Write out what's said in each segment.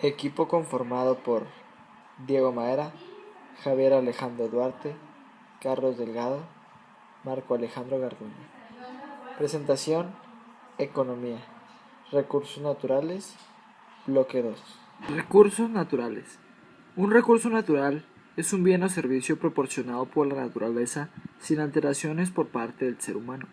Equipo conformado por Diego Maera, Javier Alejandro Duarte, Carlos Delgado, Marco Alejandro Garduño. Presentación: Economía. Recursos naturales. Bloque 2. Recursos naturales. Un recurso natural es un bien o servicio proporcionado por la naturaleza sin alteraciones por parte del ser humano.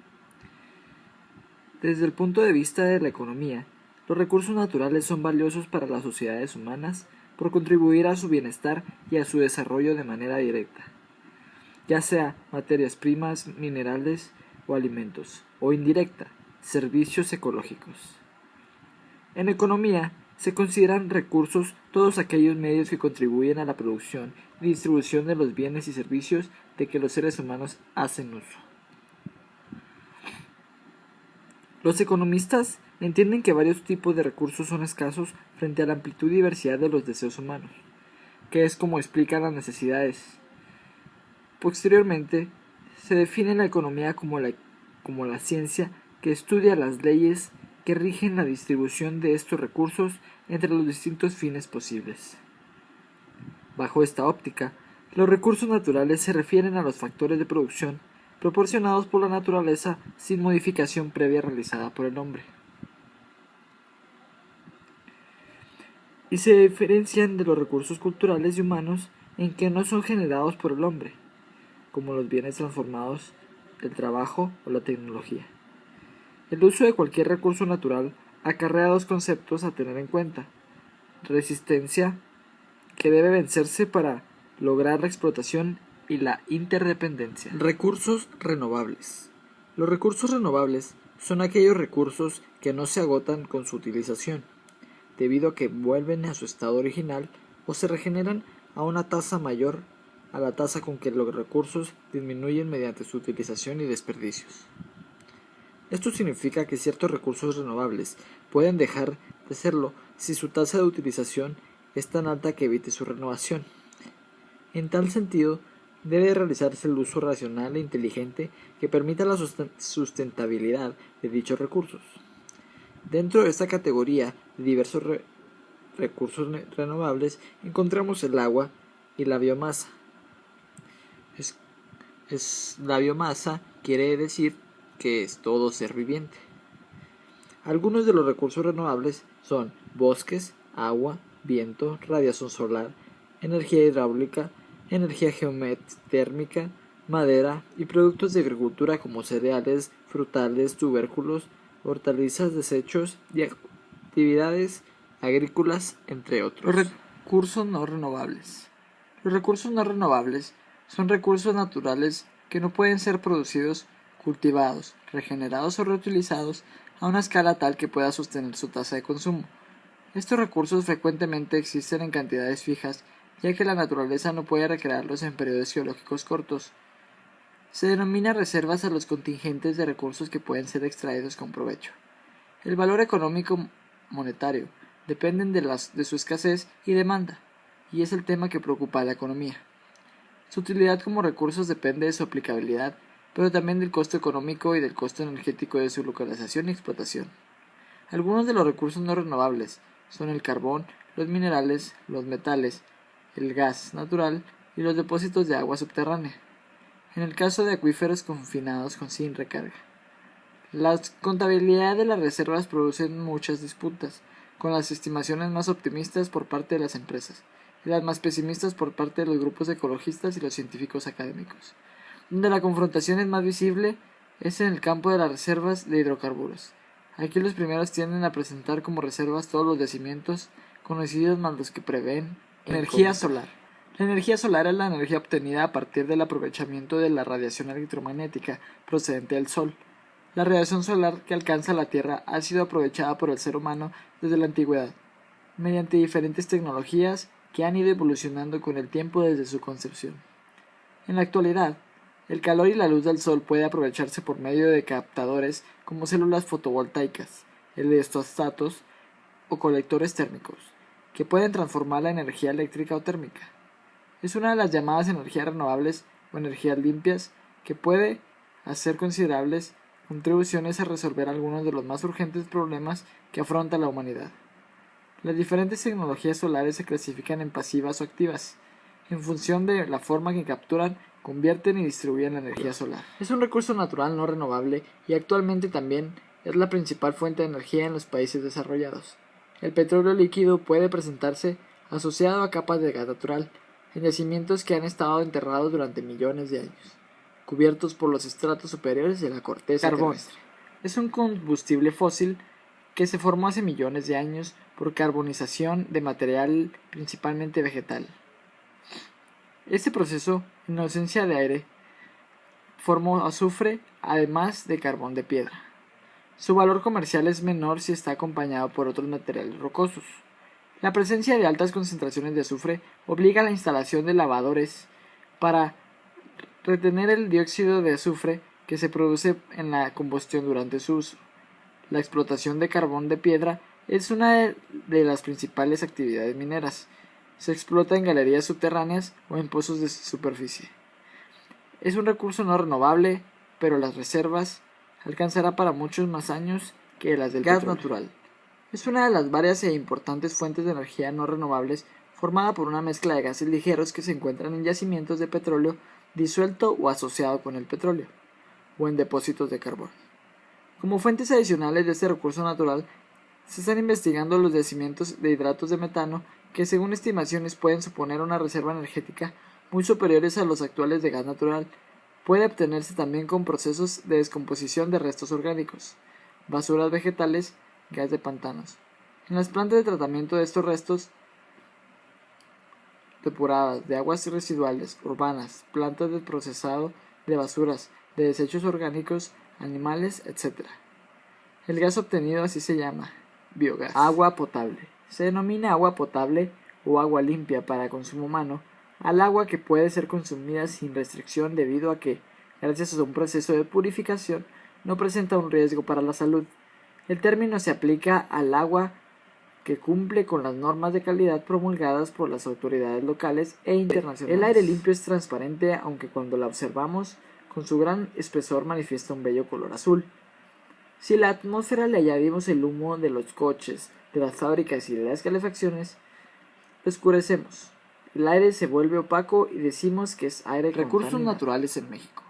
Desde el punto de vista de la economía, los recursos naturales son valiosos para las sociedades humanas por contribuir a su bienestar y a su desarrollo de manera directa, ya sea materias primas, minerales o alimentos, o indirecta, servicios ecológicos. En economía, se consideran recursos todos aquellos medios que contribuyen a la producción y distribución de los bienes y servicios de que los seres humanos hacen uso. Los economistas entienden que varios tipos de recursos son escasos frente a la amplitud y diversidad de los deseos humanos, que es como explican las necesidades. Posteriormente, se define la economía como la ciencia que estudia las leyes que rigen la distribución de estos recursos entre los distintos fines posibles. Bajo esta óptica, los recursos naturales se refieren a los factores de producción proporcionados por la naturaleza sin modificación previa realizada por el hombre. Y se diferencian de los recursos culturales y humanos en que no son generados por el hombre, como los bienes transformados, el trabajo o la tecnología. El uso de cualquier recurso natural acarrea dos conceptos a tener en cuenta: resistencia, que debe vencerse para lograr la explotación, y la interdependencia. Recursos renovables. Los recursos renovables son aquellos recursos que no se agotan con su utilización, debido a que vuelven a su estado original o se regeneran a una tasa mayor a la tasa con que los recursos disminuyen mediante su utilización y desperdicios. Esto significa que ciertos recursos renovables pueden dejar de serlo si su tasa de utilización es tan alta que evite su renovación. En tal sentido, debe realizarse el uso racional e inteligente que permita la sustentabilidad de dichos recursos. Dentro de esta categoría de diversos recursos renovables encontramos el agua y la biomasa. La biomasa quiere decir que es todo ser viviente. Algunos de los recursos renovables son bosques, agua, viento, radiación solar, energía hidráulica, energía geotérmica, madera y productos de agricultura como cereales, frutales, tubérculos, hortalizas, desechos y actividades agrícolas, entre otros. Los recursos no renovables. Los recursos no renovables son recursos naturales que no pueden ser producidos, cultivados, regenerados o reutilizados a una escala tal que pueda sostener su tasa de consumo. Estos recursos frecuentemente existen en cantidades fijas, ya que la naturaleza no puede recrearlos en periodos geológicos cortos. Se denomina reservas a los contingentes de recursos que pueden ser extraídos con provecho. El valor económico monetario dependen de su escasez y demanda, y es el tema que preocupa a la economía. Su utilidad como recursos depende de su aplicabilidad, pero también del costo económico y del costo energético de su localización y explotación. Algunos de los recursos no renovables son el carbón, los minerales, los metales, el gas natural y los depósitos de agua subterránea. En el caso de acuíferos confinados sin recarga. La contabilidad de las reservas produce muchas disputas, con las estimaciones más optimistas por parte de las empresas y las más pesimistas por parte de los grupos ecologistas y los científicos académicos. Donde la confrontación es más visible es en el campo de las reservas de hidrocarburos. Aquí los primeros tienden a presentar como reservas todos los yacimientos conocidos más los que prevén energía solar. La energía solar es la energía obtenida a partir del aprovechamiento de la radiación electromagnética procedente del Sol. La radiación solar que alcanza la Tierra ha sido aprovechada por el ser humano desde la antigüedad, mediante diferentes tecnologías que han ido evolucionando con el tiempo desde su concepción. En la actualidad, el calor y la luz del sol puede aprovecharse por medio de captadores como células fotovoltaicas, electrostatos o colectores térmicos, que pueden transformar la energía eléctrica o térmica. Es una de las llamadas energías renovables o energías limpias que puede hacer considerables contribuciones a resolver algunos de los más urgentes problemas que afronta la humanidad. Las diferentes tecnologías solares se clasifican en pasivas o activas, en función de la forma que capturan, convierten y distribuyen la energía solar. Es un recurso natural no renovable y actualmente también es la principal fuente de energía en los países desarrollados. El petróleo líquido puede presentarse asociado a capas de gas natural, en yacimientos que han estado enterrados durante millones de años, cubiertos por los estratos superiores de la corteza terrestre. Es un combustible fósil que se formó hace millones de años por carbonización de material principalmente vegetal. Este proceso, en ausencia de aire, formó azufre además de carbón de piedra. Su valor comercial es menor si está acompañado por otros materiales rocosos. La presencia de altas concentraciones de azufre obliga a la instalación de lavadores para retener el dióxido de azufre que se produce en la combustión durante su uso. La explotación de carbón de piedra es una de las principales actividades mineras. Se explota en galerías subterráneas o en pozos de superficie. Es un recurso no renovable, pero las reservas alcanzará para muchos más años que las del gas natural. Es una de las varias e importantes fuentes de energía no renovables formada por una mezcla de gases ligeros que se encuentran en yacimientos de petróleo disuelto o asociado con el petróleo, o en depósitos de carbón. Como fuentes adicionales de este recurso natural, se están investigando los yacimientos de hidratos de metano que según estimaciones pueden suponer una reserva energética muy superiores a los actuales de gas natural. Puede obtenerse también con procesos de descomposición de restos orgánicos, basuras vegetales, gas de pantanos. En las plantas de tratamiento de estos restos depuradas de aguas residuales urbanas, plantas de procesado de basuras, de desechos orgánicos, animales, etc. El gas obtenido así se llama biogás. Agua potable. Se denomina agua potable o agua limpia para consumo humano al agua que puede ser consumida sin restricción debido a que, gracias a un proceso de purificación, no presenta un riesgo para la salud. El término se aplica al agua que cumple con las normas de calidad promulgadas por las autoridades locales e internacionales. El aire limpio es transparente, aunque cuando la observamos con su gran espesor manifiesta un bello color azul. Si a la atmósfera le añadimos el humo de los coches, de las fábricas y de las calefacciones, lo oscurecemos. El aire se vuelve opaco y decimos que es aire contaminado. Recursos naturales en México.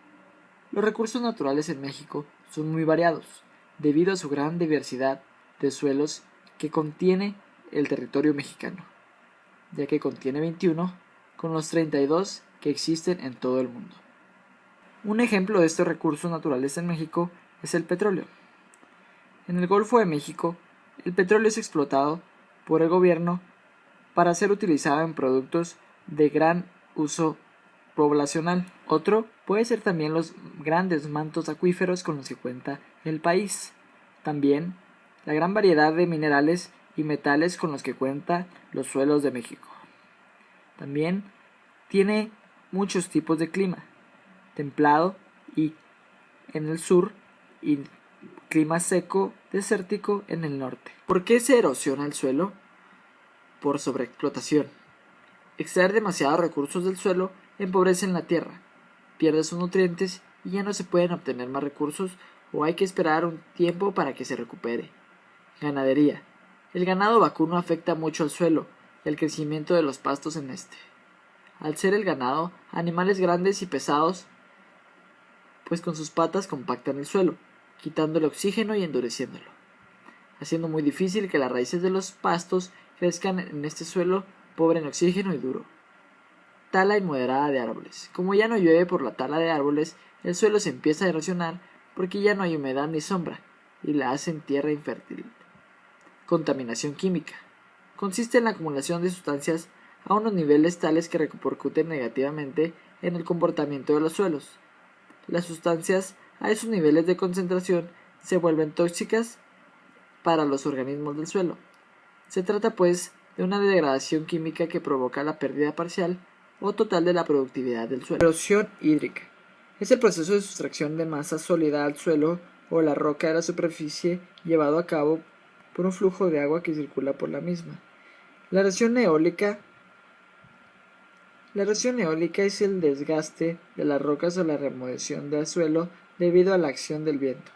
Los recursos naturales en México son muy variados, debido a su gran diversidad de suelos que contiene el territorio mexicano, ya que contiene 21 con los 32 que existen en todo el mundo. Un ejemplo de estos recursos naturales en México es el petróleo. En el Golfo de México, el petróleo es explotado por el gobierno para ser utilizado en productos de gran uso poblacional. Otro puede ser también los grandes mantos acuíferos con los que cuenta el país. También la gran variedad de minerales y metales con los que cuenta los suelos de México. También tiene muchos tipos de clima, templado y en el sur y clima seco desértico en el norte. ¿Por qué se erosiona el suelo? Por sobreexplotación. Extraer demasiados recursos del suelo empobrecen la tierra, pierde sus nutrientes y ya no se pueden obtener más recursos o hay que esperar un tiempo para que se recupere. Ganadería. El ganado vacuno afecta mucho al suelo y al crecimiento de los pastos en este. Al ser el ganado animales grandes y pesados, pues con sus patas compactan el suelo, quitándole oxígeno y endureciéndolo, haciendo muy difícil que las raíces de los pastos crezcan en este suelo pobre en oxígeno y duro. Tala inmoderada de árboles. Como ya no llueve por la tala de árboles, el suelo se empieza a erosionar porque ya no hay humedad ni sombra y la hacen tierra infértil. Contaminación química. Consiste en la acumulación de sustancias a unos niveles tales que repercuten negativamente en el comportamiento de los suelos. Las sustancias a esos niveles de concentración se vuelven tóxicas para los organismos del suelo. Se trata pues de una degradación química que provoca la pérdida parcial o total de la productividad del suelo. Erosión hídrica. Es el proceso de sustracción de masa sólida al suelo o la roca de la superficie llevado a cabo por un flujo de agua que circula por la misma. La erosión eólica es el desgaste de las rocas o la remoción del suelo debido a la acción del viento.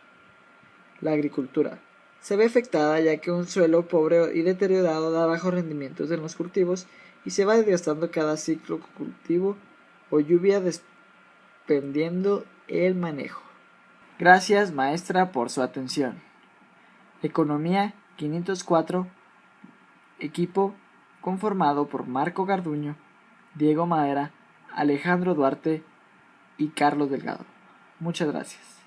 La agricultura. se ve afectada ya que un suelo pobre y deteriorado da bajos rendimientos en los cultivos y se va desgastando cada ciclo cultivo o lluvia dependiendo el manejo. Gracias, maestra, por su atención. Economía 504, equipo conformado por Marco Garduño, Diego Madera, Alejandro Duarte y Carlos Delgado. Muchas gracias.